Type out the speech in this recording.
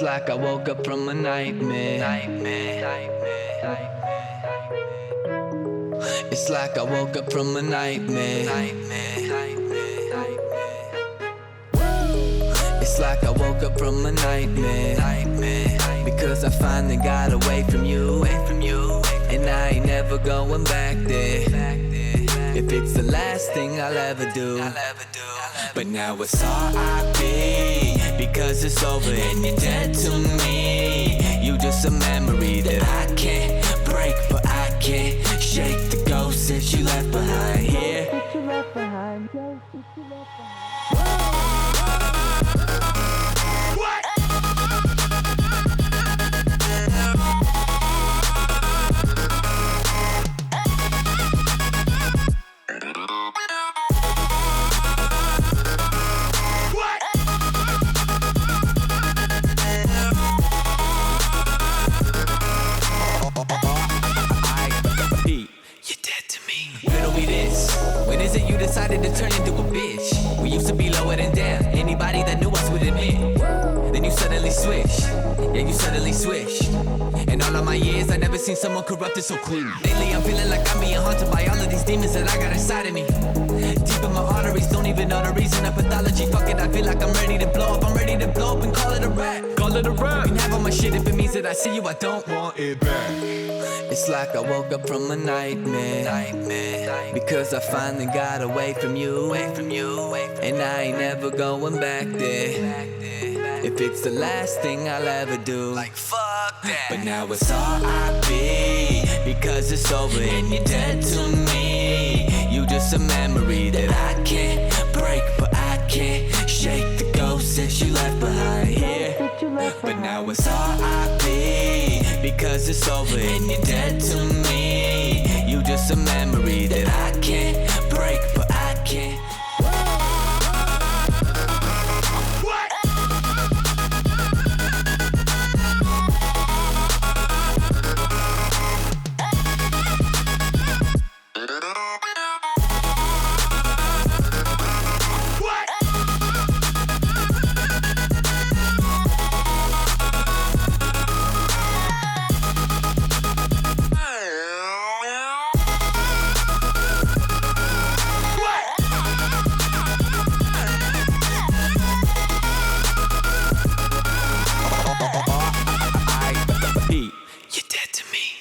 like I woke up from a nightmare. It's like I woke up from a nightmare. It's like I woke up from a nightmare. Because I finally got away from you. And I ain't never going back there. If it's the last thing I'll ever do. But now it's R.I.P. because it's over and you're dead to me. You just a memory that I can't break, but I can't shake the ghost that you left behind here. When is it you decided to turn into a bitch? We used to be lower than down, anybody that knew us would admit. Then you suddenly switch, yeah, you suddenly switch. In all of my years, I never seen someone corrupted so quick. Lately I'm feeling like I'm being haunted by all of these demons that I got inside of me. Deep in my arteries, don't even know the reason of pathology. Fuck it, I feel like I'm ready to blow up. I'm ready to blow up and call it a rap. Call it a rap. You can have all my shit if it means that I see you, I don't want it back. It's like I woke up from a nightmare. Because I finally got away from you. And I ain't never going back there. If it's the last thing I'll ever do. Like fuck that. But now it's R.I.P. because it's over and you're dead to me. You just a memory that I can't break, but I can't shake the ghost that you left behind here. But now it's R.I.P. because it's over and you're dead to me. You just a memory that I can't break, but I can't. Heat.